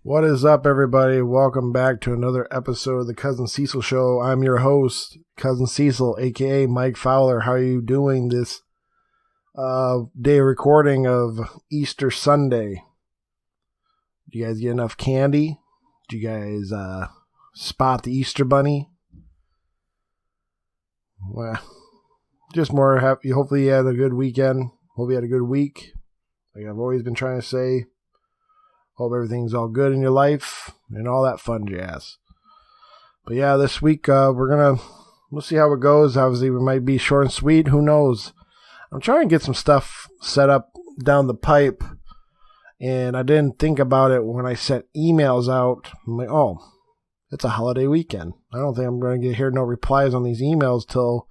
What is up, everybody? Welcome back to another episode of the CuzNCiseal Show. I'm your host, CuzNCiseal, aka Mike Fowler. How are you doing this day recording of Easter Sunday? Did you guys get enough candy? Did you guys spot the Easter Bunny? Well, just more happy. Hopefully you had a good weekend. Hope you had a good week. Like I've always been trying to say. Hope everything's all good in your life and all that fun jazz. But yeah, this week we'll see how it goes. Obviously, it might be short and sweet. Who knows? I'm trying to get some stuff set up down the pipe, and I didn't think about it when I sent emails out. I'm like, oh, it's a holiday weekend. I don't think I'm going to hear no replies on these emails till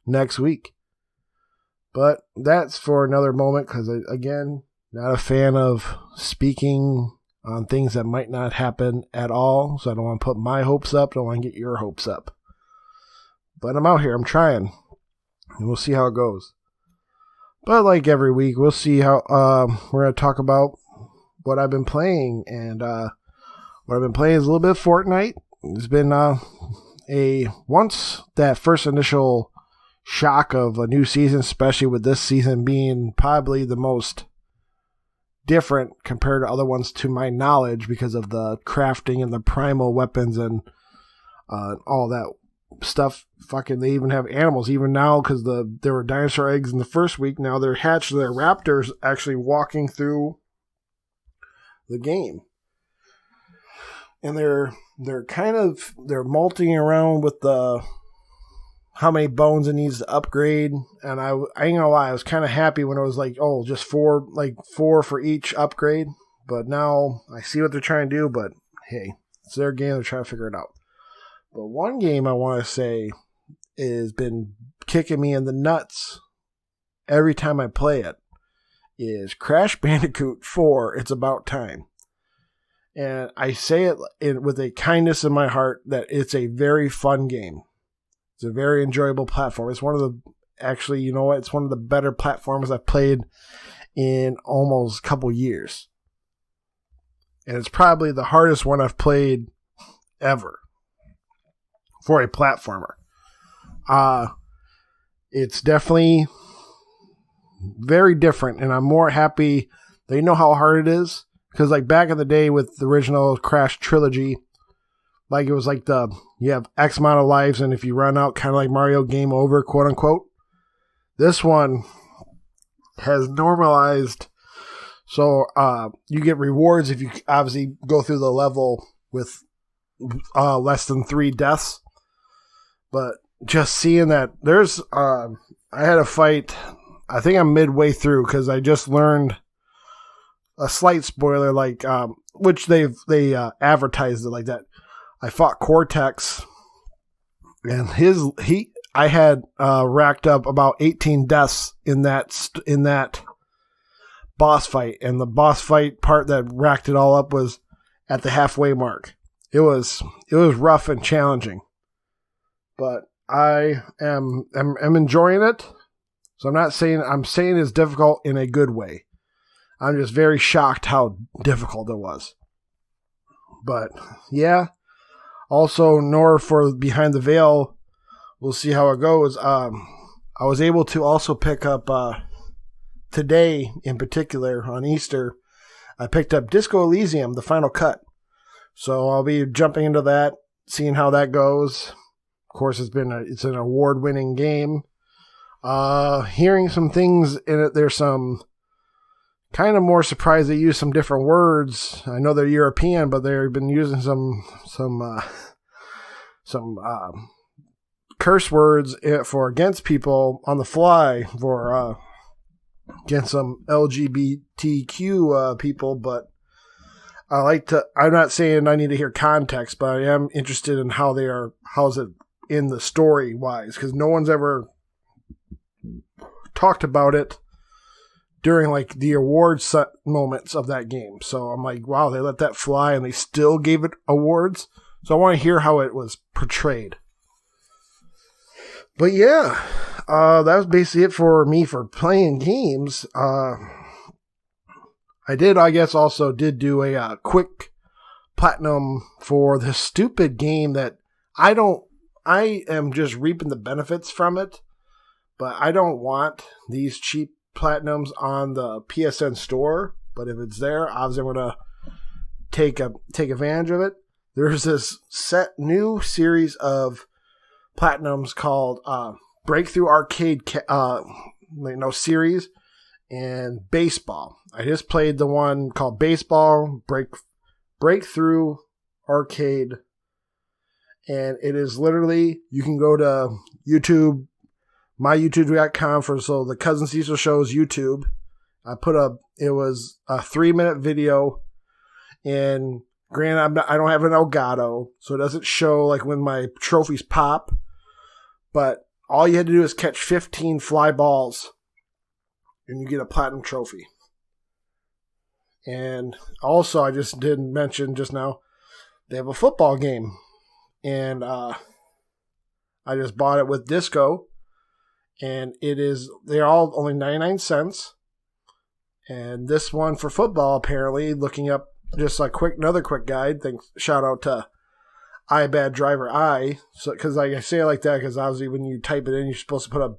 next week. But that's for another moment because, again, not a fan of speaking on things that might not happen at all. So I don't want to put my hopes up. Don't want to get your hopes up. But I'm out here. I'm trying. And we'll see how it goes. But like every week, we'll see how we're going to talk about what I've been playing. And what I've been playing is a little bit of Fortnite. It's been once that first initial shock of a new season, especially with this season being probably the most different compared to other ones to my knowledge because of the crafting and the primal weapons and all that stuff. Fucking, they even have animals even now because there were dinosaur eggs in the first week. Now they're hatched. They're raptors actually walking through the game, and they're molting around with the how many bones it needs to upgrade. And I ain't gonna lie, I was kind of happy when it was like, oh, just four for each upgrade. But now I see what they're trying to do, but hey, it's their game, they're trying to figure it out. But one game I want to say has been kicking me in the nuts every time I play it is Crash Bandicoot 4, It's About Time. And I say it with a kindness in my heart that it's a very fun game. It's a very enjoyable platform. It's one of the, actually, you know what? It's one of the better platforms I've played in almost a couple years. And it's probably the hardest one I've played ever for a platformer. It's definitely very different, and I'm more happy they know how hard it is. Because like back in the day with the original Crash trilogy, like it was like you have X amount of lives, and if you run out, kind of like Mario, game over, quote unquote. This one has normalized, so you get rewards if you obviously go through the level with less than 3 deaths. But just seeing that, I had a fight. I think I'm midway through because I just learned a slight spoiler, like which they advertised it like that. I fought Cortex, and I had racked up about 18 deaths in that boss fight, and the boss fight part that racked it all up was at the halfway mark. It was rough and challenging, but I am enjoying it. So I'm saying it's difficult in a good way. I'm just very shocked how difficult it was. But yeah. Also, nor for Behind the Veil, we'll see how it goes. I was able to also pick up, today in particular, on Easter, I picked up Disco Elysium, the final cut. So I'll be jumping into that, seeing how that goes. Of course, it's an award-winning game. Hearing some things in it, there's some kind of more surprised they use some different words. I know they're European, but they've been using some curse words for against people on the fly for against some LGBTQ people. But I'm not saying I need to hear context, but I am interested in how's it in the story wise, because no one's ever talked about it during like the awards moments of that game. So I'm like, wow, they let that fly and they still gave it awards. So I want to hear how it was portrayed. But yeah, that was basically it for me for playing games. I guess also did do a quick platinum for this stupid game that I am just reaping the benefits from it, but I don't want these cheap platinums on the PSN store. But if it's there, obviously I'm going to take advantage of it. There's this new series of platinums called Breakthrough Arcade series and baseball. I just played the one called Baseball Breakthrough Arcade, and it is literally, you can go to YouTube, myyoutube.com so the CuzNCiseal Show's YouTube. It was a 3-minute video, and granted, I don't have an Elgato, so it doesn't show like when my trophies pop, but all you had to do is catch 15 fly balls, and you get a platinum trophy. And also, I just didn't mention just now, they have a football game, and I just bought it with Disco, and they're all only 99 cents. And this one for football, apparently, looking up just another quick guide. Shout out to iBad Driver I. So, because I say it like that, because obviously when you type it in, you're supposed to put a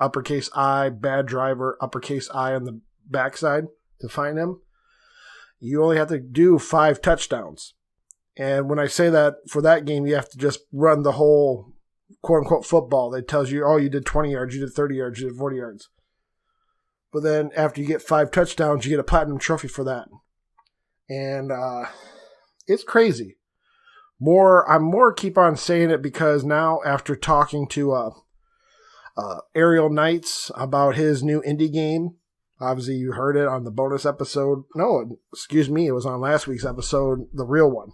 uppercase I, bad driver, uppercase I on the backside to find him. You only have to do 5 touchdowns. And when I say that, for that game, you have to just run the whole quote-unquote football. That tells you, oh, you did 20 yards, you did 30 yards, you did 40 yards. But then after you get 5 touchdowns, you get a platinum trophy for that. And it's crazy. I'm keep on saying it because now after talking to Ariel Knights about his new indie game, obviously you heard it on the bonus episode. No, excuse me, it was on last week's episode, the real one.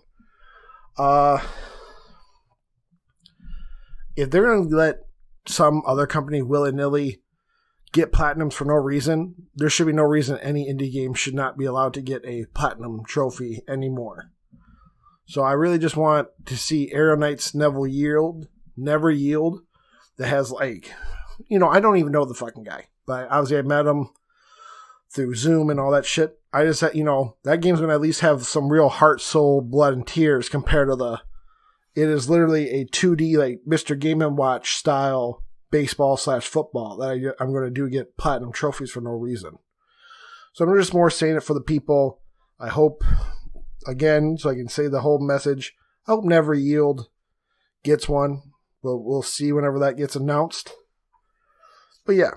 If they're going to let some other company willy-nilly get platinums for no reason, there should be no reason any indie game should not be allowed to get a platinum trophy anymore. So I really just want to see Ariel Knight's Never Yield, that has I don't even know the fucking guy, but obviously I met him through Zoom and all that shit. I just said, that game's going to at least have some real heart, soul, blood, and tears compared to it is literally a 2D, like Mr. Game & Watch style baseball/football that I'm going to do get platinum trophies for no reason. So I'm just more saying it for the people. I hope, again, so I can say the whole message, I hope Never Yield gets one. But we'll see whenever that gets announced. But yeah,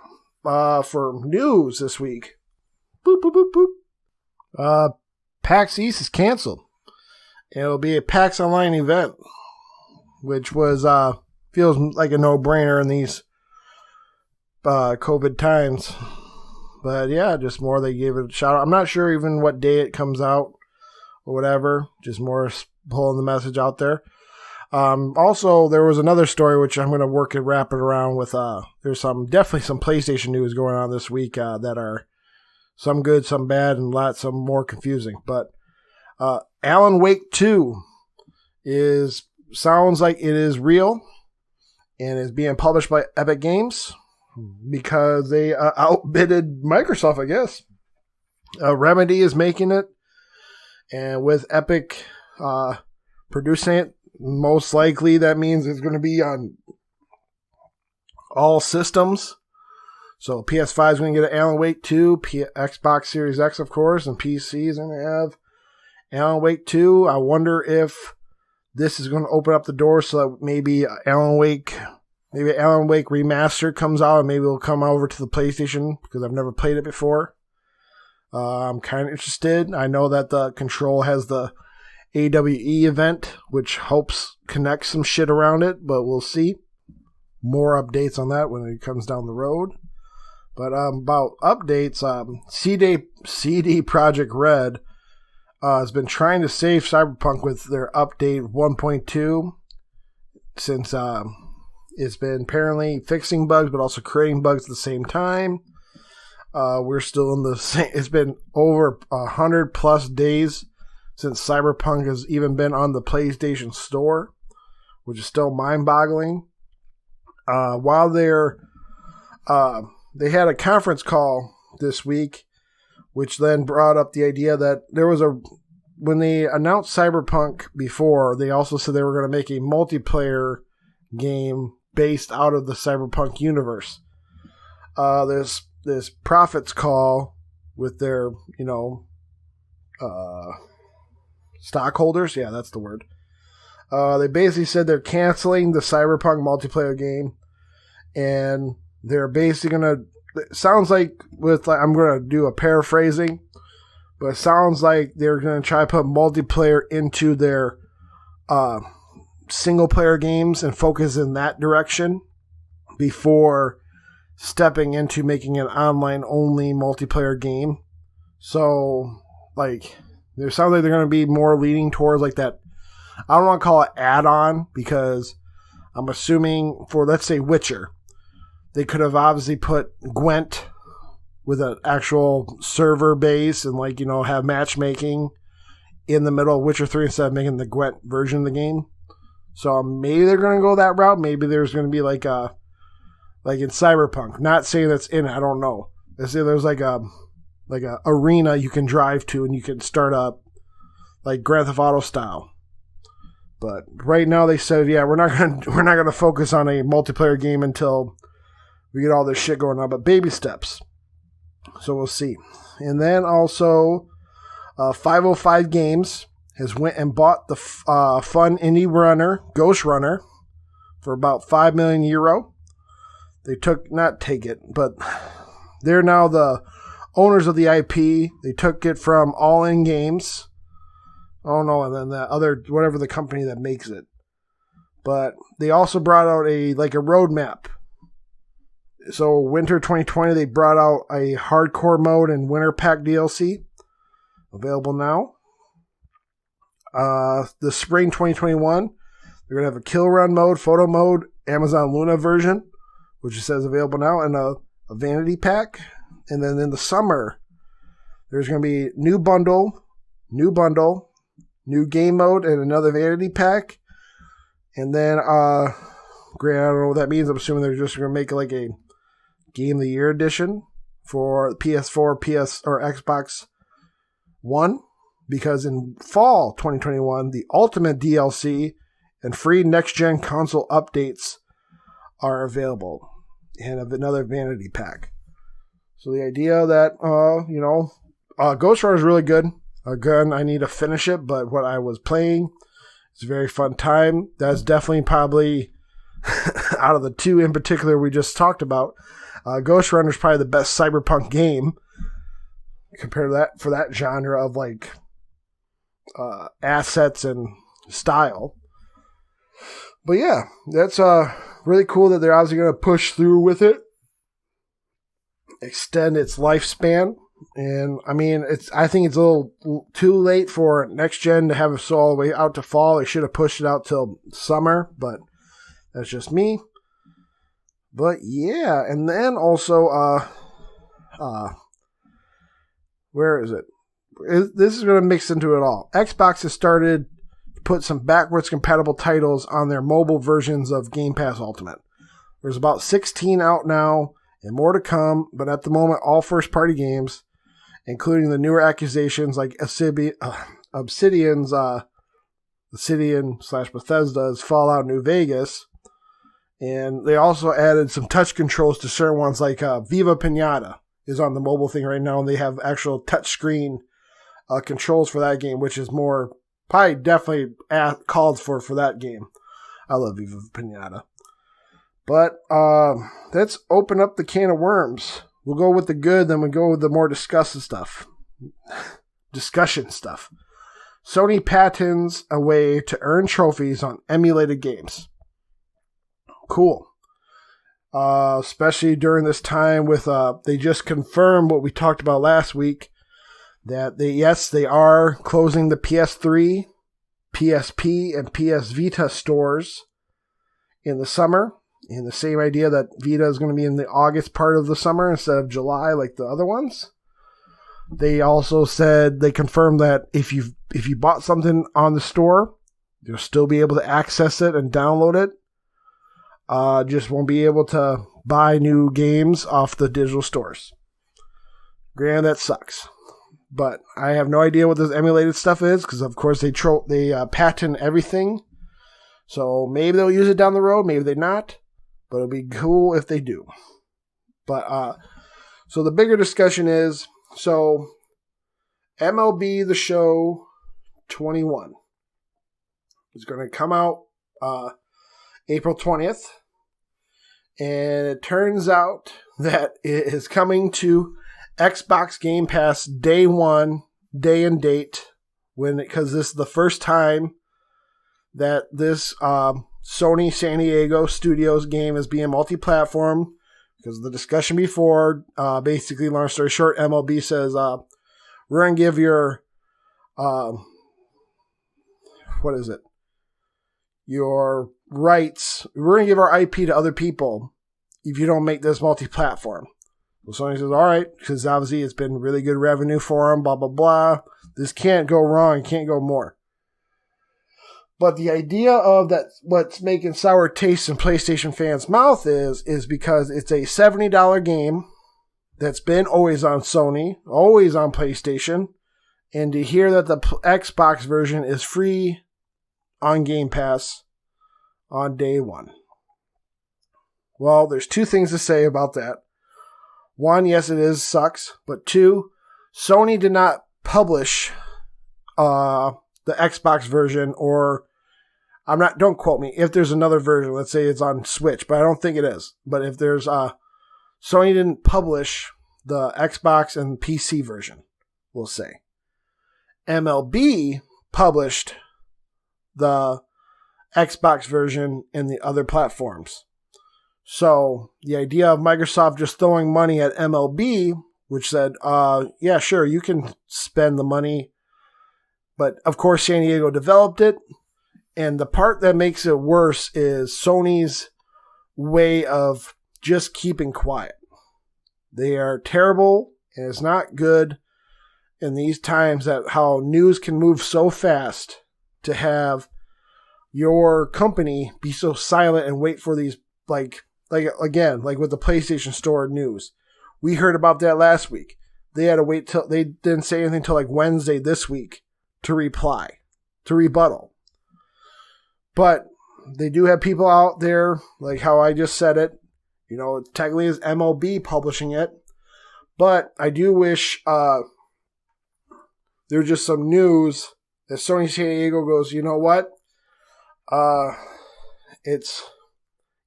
for news this week, PAX East is canceled. It'll be a PAX Online event, which was feels like a no-brainer in these COVID times. But yeah, just more they gave it a shout out. I'm not sure even what day it comes out or whatever. Just more pulling the message out there. Also, there was another story which I'm going to wrap it around with. There's definitely some PlayStation news going on this week that are some good, some bad, and some more confusing. But Alan Wake 2 sounds like it is real and is being published by Epic Games because they outbidded Microsoft, I guess. Remedy is making it, and with Epic producing it, most likely that means it's going to be on all systems. So PS5 is going to get an Alan Wake 2, Xbox Series X, of course, and PC is going to have Alan Wake 2. I wonder if this is going to open up the door so that maybe Alan Wake Remastered comes out and maybe it'll come over to the PlayStation because I've never played it before. I'm kind of interested. I know that the Control has the AWE event, which helps connect some shit around it, but we'll see. More updates on that when it comes down the road. But about updates, CD Projekt Red has been trying to save Cyberpunk with their update 1.2 since it's been apparently fixing bugs but also creating bugs at the same time. We're still in the same. It's been over 100 plus days since Cyberpunk has even been on the PlayStation Store, which is still mind-boggling. While they had a conference call this week, which then brought up the idea that there was when they announced Cyberpunk before, they also said they were going to make a multiplayer game based out of the Cyberpunk universe. There's this Prophet's Call with their, stockholders. Yeah, that's the word. They basically said they're canceling the Cyberpunk multiplayer game, and they're basically going to, it sounds like, I'm going to do a paraphrasing, but it sounds like they're going to try to put multiplayer into their single-player games and focus in that direction before stepping into making an online-only multiplayer game. So, it sounds like they're going to be more leaning towards that. I don't want to call it add-on, because I'm assuming for, let's say, Witcher, they could have obviously put Gwent with an actual server base and have matchmaking in the middle of Witcher 3 instead of making the Gwent version of the game. So maybe they're going to go that route. Maybe there's going to be like in Cyberpunk. Not saying that's in it. I don't know. They say there's a arena you can drive to and you can start up like Grand Theft Auto style. But right now they said, yeah, we're not gonna focus on a multiplayer game until we get all this shit going on. But baby steps. So we'll see. And then also, 505 Games has went and bought the fun indie runner Ghost Runner for about €5 million. They they're now the owners of the IP. They took it from All In Games. Oh no, and then that other, whatever the company that makes it. But they also brought out a roadmap. So winter 2020, they brought out a hardcore mode and winter pack DLC. Available now. The spring 2021, they're going to have a kill run mode, photo mode, Amazon Luna version, which it says available now, and a vanity pack. And then in the summer, there's going to be new bundle, new game mode, and another vanity pack. And then, Grant, I don't know what that means. I'm assuming they're just going to make like a Game of the Year edition for PS4, or Xbox One. Because in fall 2021, the Ultimate DLC and free next-gen console updates are available. And another vanity pack. So the idea that, Ghost Runner is really good. Again, I need to finish it, but what I was playing, it's a very fun time. That's definitely probably, out of the two in particular we just talked about, Ghost Runner is probably the best Cyberpunk game compared to that, for that genre of assets and style. But yeah, that's really cool that they're obviously going to push through with it, extend its lifespan. And I mean, I think it's a little too late for next gen to have it all the way out to fall. They should have pushed it out till summer, but that's just me. But yeah, and then also, where is it? This is going to mix into it all. Xbox has started to put some backwards compatible titles on their mobile versions of Game Pass Ultimate. There's about 16 out now, and more to come, but at the moment, all first-party games, including the newer accusations like Obsidian/Bethesda's Fallout New Vegas. And they also added some touch controls to certain ones, like Viva Pinata is on the mobile thing right now, and they have actual touchscreen controls for that game, which is more, probably definitely called for that game. I love Viva Pinata. But let's open up the can of worms. We'll go with the good, then we'll go with the more discussion stuff. Sony patents a way to earn trophies on emulated games. Cool. Especially during this time with, they just confirmed what we talked about last week, that they are closing the PS3, PSP, and PS Vita stores in the summer. And the same idea that Vita is going to be in the August part of the summer instead of July like the other ones. They also said, they confirmed that if you bought something on the store, you'll still be able to access it and download it. Just won't be able to buy new games off the digital stores. Granted, that sucks. But I have no idea what this emulated stuff is because, of course, they patent everything. So maybe they'll use it down the road, maybe they not. But it'll be cool if they do. But so the bigger discussion is, so MLB The Show 21 is going to come out April 20th. And it turns out that it is coming to Xbox Game Pass day one, day and date, because this is the first time that this Sony San Diego Studios game is being multi-platform. Because the discussion before, basically, long story short, MLB says, we're going to give your, your rights, we're going to give our IP to other people if you don't make this multi-platform. So Sony says, all right, because obviously it's been really good revenue for them, blah, blah, blah. This can't go wrong, can't go more. But the idea of that, what's making sour taste in PlayStation fans' mouth is because it's a $70 game that's been always on Sony, always on PlayStation, and to hear that the Xbox version is free on Game Pass on day one. Well, there's two things to say about that. One, yes, it sucks. But two, Sony did not publish the Xbox version, or don't quote me, if there's another version, let's say it's on Switch, but I don't think it is. But if there's Sony didn't publish the Xbox and PC version, we'll say. MLB published the Xbox version and the other platforms. So the idea of Microsoft just throwing money at MLB, which said, yeah, sure, you can spend the money. But of course, San Diego developed it. And the part that makes it worse is Sony's way of just keeping quiet. They are terrible, and it's not good in these times that how news can move so fast to have your company be so silent and wait for these, like with the PlayStation Store news. We heard about that last week. They had to wait till, they didn't say anything till like Wednesday this week to rebuttal. But they do have people out there, like how I just said it. You know, it technically is MLB publishing it. But I do wish there's just some news that Sony San Diego goes, you know what? It's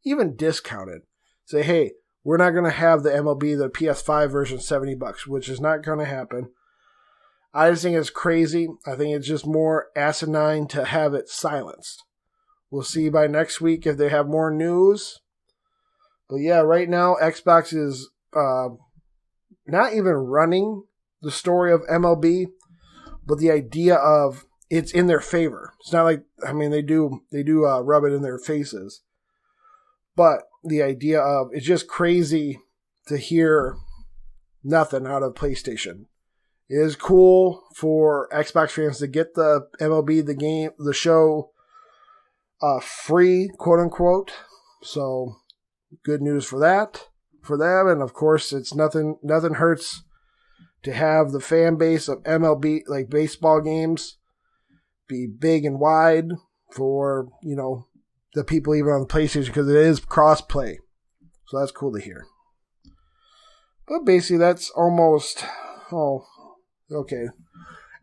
even discounted. Say, hey, we're not going to have the MLB, the PS5 version, $70, which is not going to happen. I just think it's crazy. I think it's just more asinine to have it silenced. We'll see by next week if they have more news. But yeah, right now, Xbox is not even running the story of MLB, but the idea of it's in their favor. It's not like, I mean, they do rub it in their faces. But the idea of, it's just crazy to hear nothing out of PlayStation. It is cool for Xbox fans to get the MLB, the game, the show, free, quote unquote. So good news for that, for them. And of course, it's nothing hurts to have the fan base of MLB, like baseball games, be big and wide for, you know, the people even on the PlayStation, because it is cross-play. So that's cool to hear. But basically, that's almost, okay.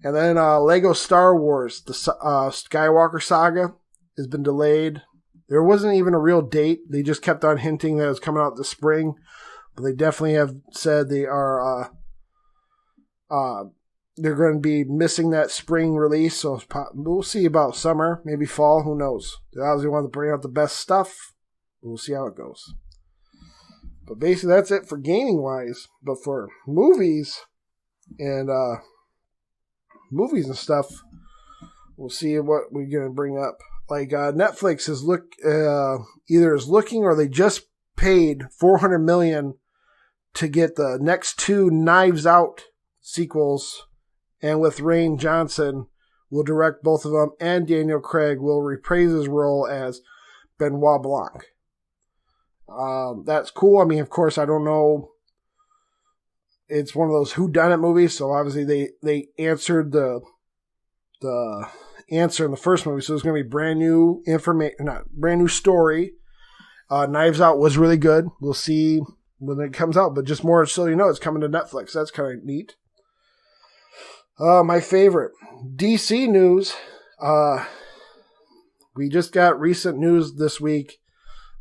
And then Lego Star Wars, the Skywalker Saga, has been delayed. There wasn't even a real date. They just kept on hinting that it was coming out this spring. But they definitely have said they are they're going to be missing that spring release. So we'll see about summer, maybe fall. Who knows? They obviously want to bring out the best stuff. We'll see how it goes. But basically, that's it for gaming-wise. But for movies and stuff, we'll see what we're going to bring up. Like Netflix is either is looking or they just paid $400 million to get the next 2 Knives Out sequels, and with Rian Johnson will direct both of them, and Daniel Craig will reprise his role as Benoit Blanc. That's cool. I mean, of course, I don't know it's one of those whodunit movies. So obviously they answered the answer in the first movie. So it's going to be brand new brand new story. Knives Out was really good. We'll see when it comes out, but just more so it's coming to Netflix. That's kind of neat. My favorite DC news. We just got recent news this week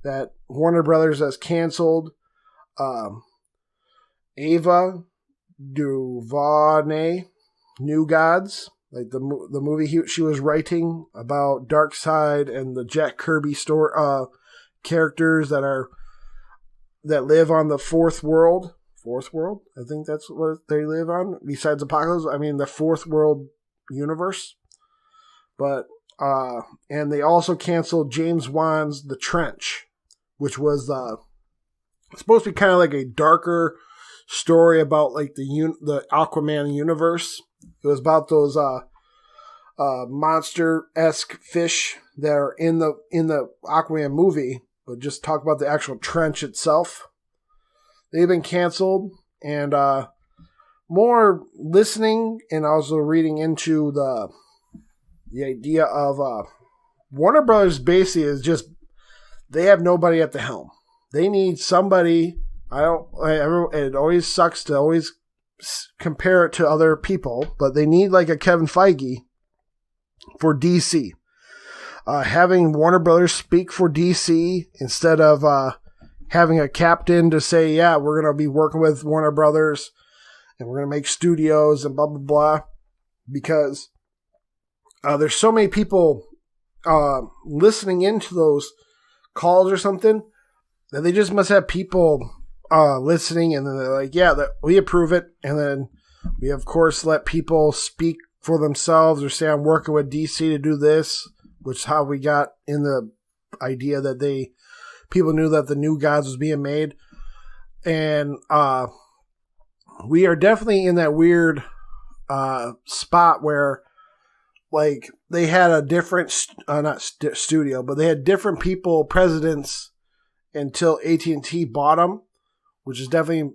that Warner Brothers has canceled Ava DuVernay, New Gods, like the movie she was writing about Darkseid and the Jack Kirby story characters that live on the fourth world. Fourth world? I think that's what they live on. Besides Apocalypse, I mean the fourth world universe. But and they also canceled James Wan's The Trench, which was supposed to be kind of like a darker story about like the Aquaman universe. It was about those monster-esque fish that are in the Aquaman movie, but just talk about the actual trench itself. They've been canceled, and more listening and also reading into the idea of Warner Brothers basically is just they have nobody at the helm. They need somebody. It always sucks to always compare it to other people, but they need like a Kevin Feige for DC. Having Warner Brothers speak for DC instead of having a captain to say, yeah, we're going to be working with Warner Brothers and we're going to make studios and blah, blah, blah. Because there's so many people listening into those calls or something that they just must have people listening, and then they're like, yeah, we approve it. And then we, of course, let people speak for themselves or say, I'm working with DC to do this, which is how we got in the idea that people knew that the New Gods was being made. And we are definitely in that weird spot where, like, they had a different, studio, but they had different presidents until AT&T bought them, which is definitely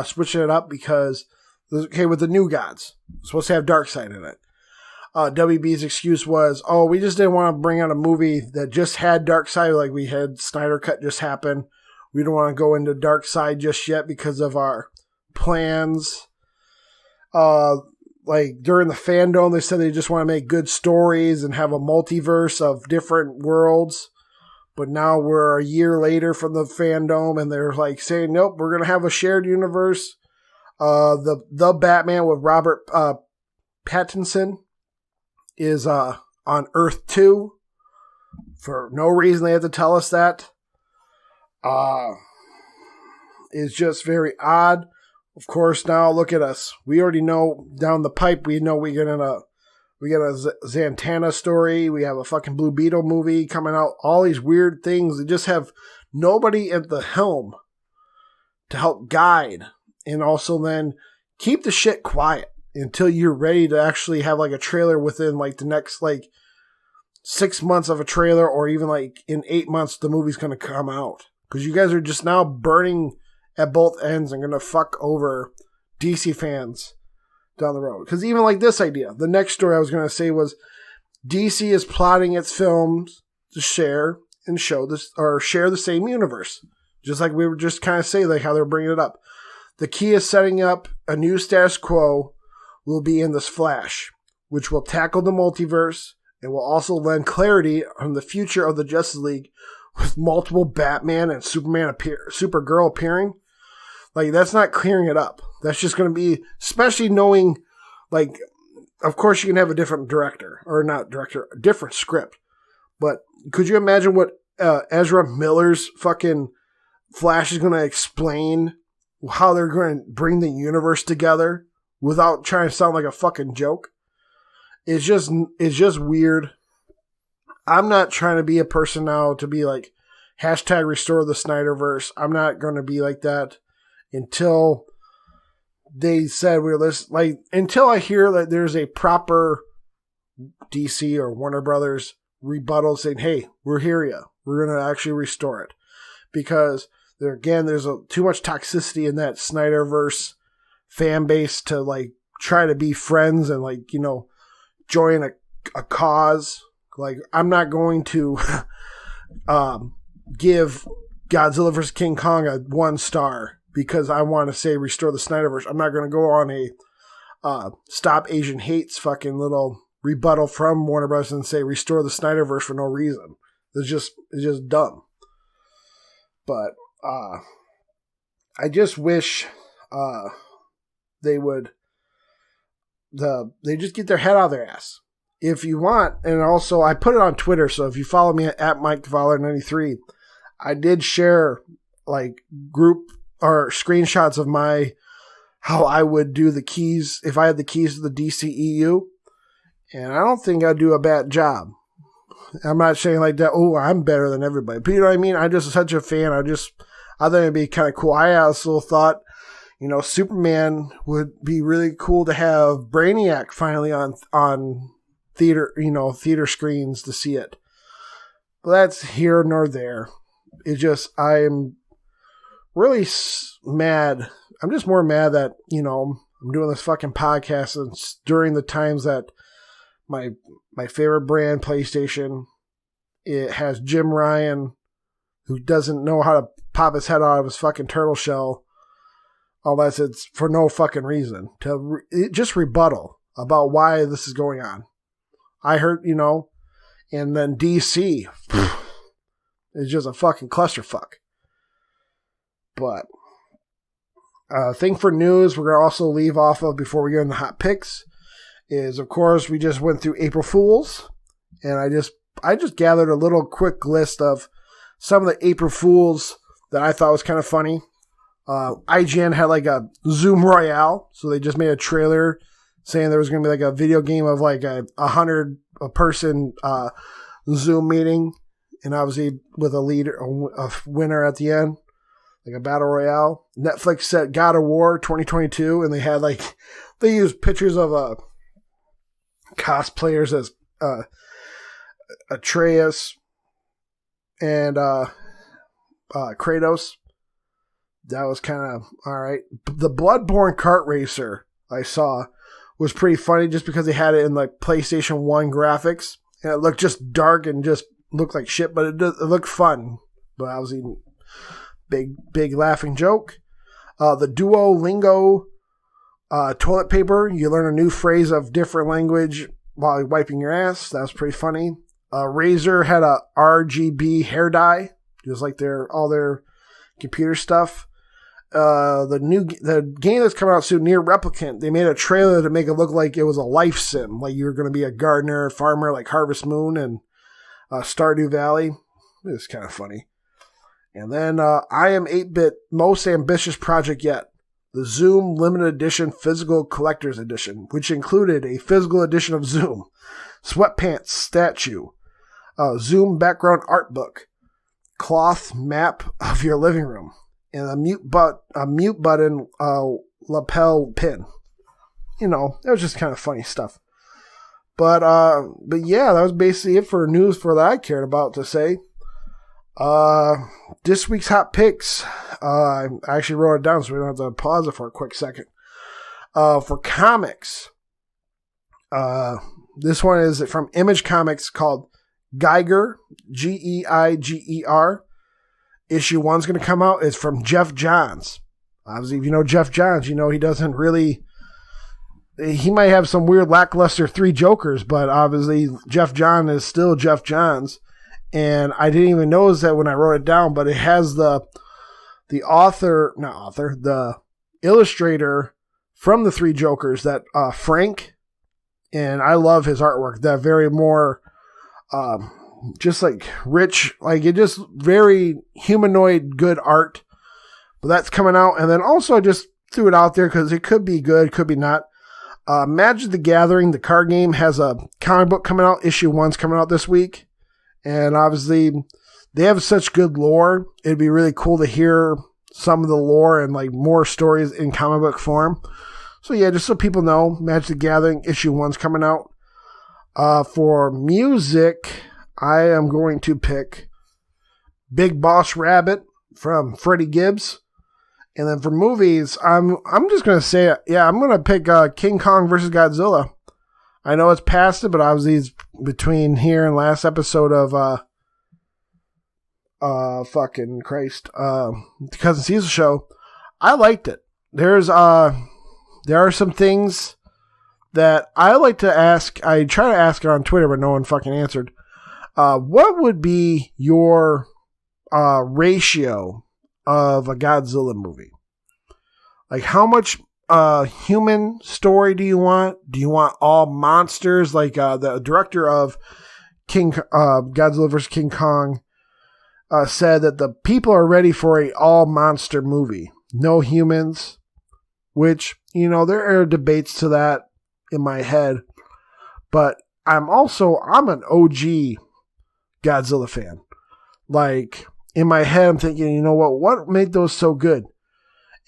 switching it up because, okay, with the New Gods, supposed to have Darkseid in it. WB's excuse was, we just didn't want to bring out a movie that just had Darkseid, like we had Snyder Cut just happen. We don't want to go into Darkseid just yet because of our plans. Like during the fandom, they said they just want to make good stories and have a multiverse of different worlds. But now we're a year later from the fandom, and they're like saying, nope, we're going to have a shared universe. The Batman with Robert Pattinson is on Earth 2. For no reason they have to tell us that. Is just very odd. Of course, now look at us. We already know down the pipe, we know we get a Zatanna story. We have a fucking Blue Beetle movie coming out. All these weird things. They just have nobody at the helm to help guide. And also then keep the shit quiet until you're ready to actually have like a trailer within like the next like 6 months of a trailer, or even like in 8 months the movie's going to come out. Because you guys are just now burning at both ends and going to fuck over DC fans down the road. Because even like this idea, the next story I was going to say was DC is plotting its films to share and show this, or share the same universe. Just like we were just kind of saying, like how they're bringing it up. The key is setting up a new status quo will be in this Flash, which will tackle the multiverse and will also lend clarity on the future of the Justice League with multiple Batman and Supergirl appearing. Like, that's not clearing it up. That's just going to be, especially knowing, like, of course you can have a different director, or not director, a different script. But could you imagine what Ezra Miller's fucking Flash is going to explain, how they're going to bring the universe together without trying to sound like a fucking joke? It's just weird. I'm not trying to be a person now to be like, hashtag restore the Snyderverse. I'm not going to be like that until they said until I hear that there's a proper DC or Warner Brothers rebuttal saying, hey, we're here ya. We're going to actually restore it. Because there's too much toxicity in that Snyderverse fan base to like try to be friends and like, you know, join a cause. Like, I'm not going to give Godzilla vs. King Kong a 1 star because I want to say restore the Snyderverse. I'm not going to go on a Stop Asian Hate's fucking little rebuttal from Warner Bros. And say restore the Snyderverse for no reason. It's just dumb. But I just wish they would they just get their head out of their ass. If you want, and also I put it on Twitter, so if you follow me at MikeVoller93, I did share like group or screenshots of how I would do the keys if I had the keys to the DCEU, and I don't think I'd do a bad job. I'm not saying like that, oh, I'm better than everybody, but you know what I mean? I'm just such a fan. I thought it'd be kind of cool. I also thought, you know, Superman would be really cool to have Brainiac finally on theater screens to see it. But that's here nor there. It just, I'm really mad. I'm just more mad that, you know, I'm doing this fucking podcast and during the times that my favorite brand, PlayStation, it has Jim Ryan, who doesn't know how to pop his head out of his fucking turtle shell unless it's for no fucking reason. Just rebuttal about why this is going on. I heard, you know, and then DC is just a fucking clusterfuck. But thing for news we're going to also leave off of before we get into hot picks is, of course, we just went through April Fools, and I just gathered a little quick list of some of the April Fools that I thought was kind of funny. IGN had like a Zoom Royale, so they just made a trailer saying there was going to be like a video game of like a 100-person Zoom meeting, and obviously with a winner at the end, like a battle royale. Netflix said God of War 2022, and they used pictures of cosplayers as Atreus and Kratos. That was kind of all right. The Bloodborne kart racer I saw was pretty funny just because they had it in like PlayStation 1 graphics, and it looked just dark and just looked like shit, but it looked fun. But I was eating big laughing joke. The Duolingo toilet paper, you learn a new phrase of different language while you're wiping your ass. That was pretty funny. Razer had a RGB hair dye, just like all their computer stuff. The game that's coming out soon, Near Replicant, they made a trailer to make it look like it was a life sim, like you were going to be a gardener, farmer, like Harvest Moon and Stardew Valley. It was kind of funny. And then I Am 8-Bit most ambitious project yet, the Zoom limited edition physical collector's edition, which included a physical edition of Zoom, sweatpants statue, Zoom background art book, cloth map of your living room, and a mute button lapel pin. You know, it was just kind of funny stuff. But yeah, that was basically it for news for that I cared about to say. This week's hot picks. I actually wrote it down so we don't have to pause it for a quick second. For comics, this one is from Image Comics called Geiger, Geiger. Issue 1's going to come out. It's from Jeff Johns. Obviously, if you know Jeff Johns, you know he doesn't really... He might have some weird lackluster 3 Jokers, but obviously Jeff Johns is still Jeff Johns. And I didn't even notice that when I wrote it down, but it has the illustrator from the 3 Jokers, that Frank, and I love his artwork. That very more... just like rich, like it just very humanoid good art. But that's coming out. And then also I just threw it out there because it could be good, could be not. Magic the Gathering, the card game, has a comic book coming out. Issue 1's coming out this week. And obviously they have such good lore. It'd be really cool to hear some of the lore and like more stories in comic book form. So yeah, just so people know, Magic the Gathering issue 1's coming out. For music, I am going to pick Big Boss Rabbit from Freddie Gibbs. And then for movies, I'm just gonna say, yeah, I'm gonna pick King Kong versus Godzilla. I know it's past it, but I was between here and last episode of fucking Christ, the CuzNCiseal show. I liked it. There are some things that I like to ask. I try to ask it on Twitter, but no one fucking answered. What would be your ratio of a Godzilla movie? Like, how much human story do you want? Do you want all monsters? Like the director of Godzilla vs. King Kong said that the people are ready for a all monster movie, no humans. Which, there are debates to that in my head, but I'm an OG Godzilla fan. Like, in my head, I'm thinking, what made those so good?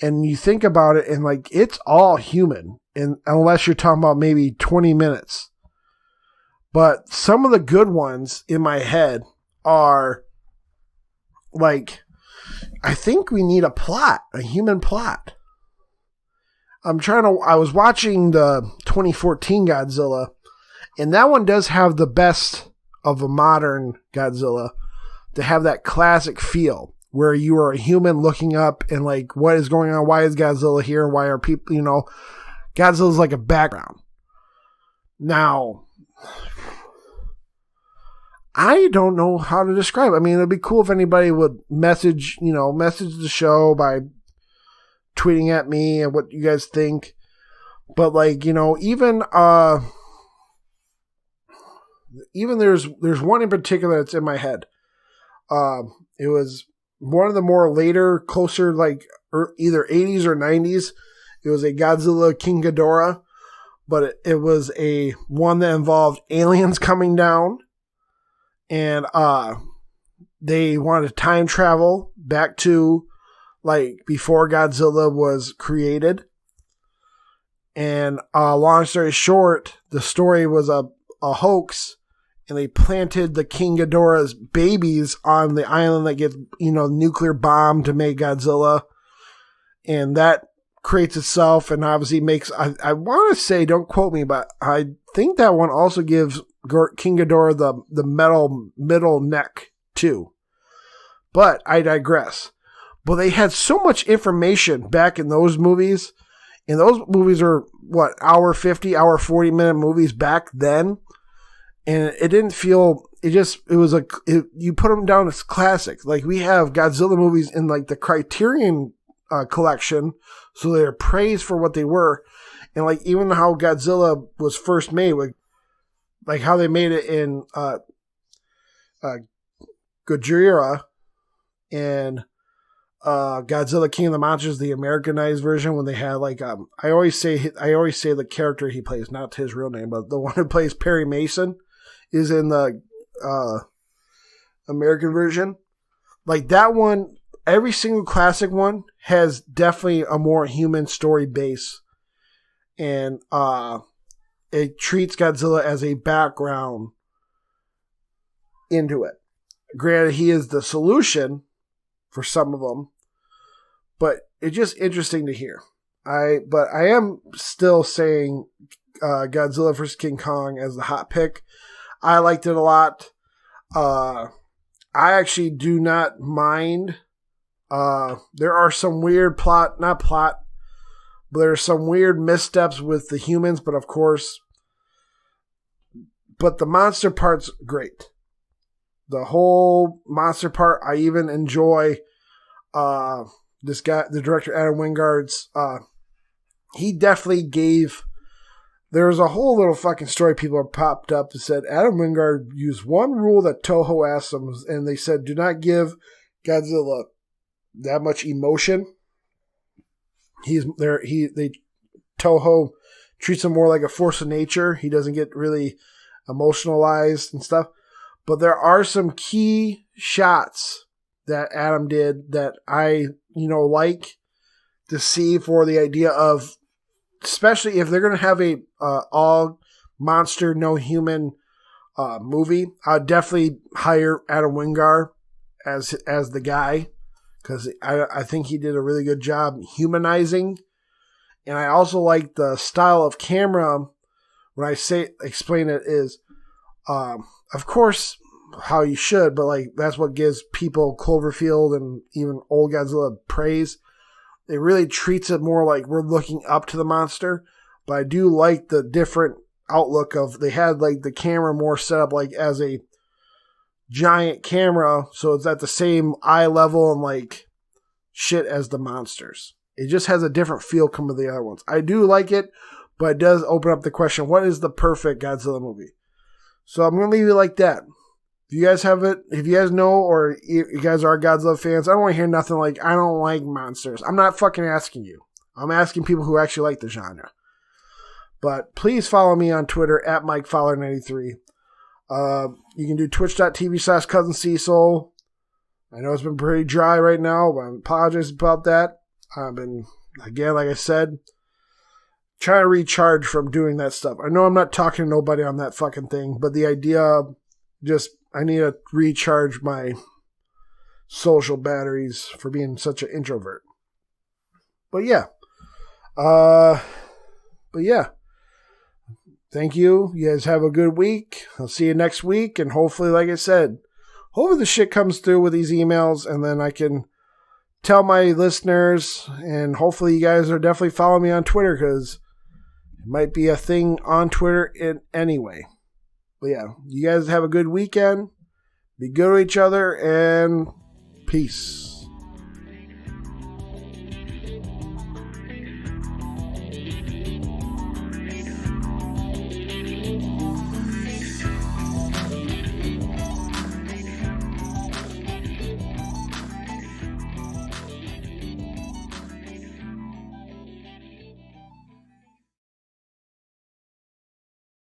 And you think about it, and like, it's all human, and unless you're talking about maybe 20 minutes. But some of the good ones in my head are like, I think we need a human plot. I was watching the 2014 Godzilla, and that one does have the best of a modern Godzilla, to have that classic feel where you are a human looking up and like, what is going on? Why is Godzilla here? And why are people, Godzilla's like a background. Now, I don't know how to describe it. I mean, it'd be cool if anybody would message the show by tweeting at me and what you guys think. But like, even there's one in particular that's in my head. It was one of the more later, closer like either 80s or 90s. It was a Godzilla King Ghidorah, but it was a one that involved aliens coming down, and they wanted to time travel back to like before Godzilla was created. And long story short, the story was a hoax, and they planted the King Ghidorah's babies on the island that gets, nuclear bombed to make Godzilla. And that creates itself, and obviously makes, I want to say, don't quote me, but I think that one also gives King Ghidorah the middle neck too. But I digress. But they had so much information back in those movies. And those movies are, hour 50, hour 40 minute movies back then. And it didn't feel, you put them down as classics. Like, we have Godzilla movies in like the Criterion collection. So they're praised for what they were. And like, even how Godzilla was first made, like how they made it in Gojira and Godzilla King of the Monsters, the Americanized version, when they had like I always say the character he plays, not his real name, but the one who plays Perry Mason is in the American version. Like that one, every single classic one has definitely a more human story base, and it treats Godzilla as a background into it. Granted, he is the solution for some of them, but it's just interesting to hear. But I am still saying Godzilla vs. King Kong as the hot pick. I liked it a lot. I actually do not mind. There are some weird but there are some weird missteps with the humans, but the monster part's great. The whole monster part, I even enjoy this guy, the director Adam Wingard's. He definitely gave. There was a whole little fucking story people have popped up that said Adam Wingard used one rule that Toho asked him, and they said, do not give Godzilla that much emotion. Toho treats him more like a force of nature. He doesn't get really emotionalized and stuff. But there are some key shots that Adam did that I, like to see for the idea of, especially if they're going to have a all monster, no human movie, I'd definitely hire Adam Wingard as the guy, because I think he did a really good job humanizing. And I also like the style of camera. When I explain it is, of course, how you should, but like that's what gives people Cloverfield and even old Godzilla praise. It really treats it more like we're looking up to the monster. But I do like the different outlook of, they had like the camera more set up like as a giant camera, so it's at the same eye level and like shit as the monsters. It just has a different feel compared to the other ones. I do like it, but it does open up the question, what is the perfect Godzilla movie? So I'm going to leave it like that. If you guys have it, if you guys know, or you guys are Godzilla fans, I don't want to hear nothing like, I don't like monsters. I'm not fucking asking you. I'm asking people who actually like the genre. But please follow me on Twitter at MikeFowler93. You can do twitch.tv/CuzNCiseal. I know it's been pretty dry right now, but I apologize about that. I've been, again, like I said, trying to recharge from doing that stuff. I know I'm not talking to nobody on that fucking thing, but the idea of just, I need to recharge my social batteries for being such an introvert. But yeah. Thank you. You guys have a good week. I'll see you next week. And hopefully, like I said, hopefully the shit comes through with these emails and then I can tell my listeners, and hopefully you guys are definitely following me on Twitter because it might be a thing on Twitter anyway. But yeah, you guys have a good weekend. Be good to each other and peace.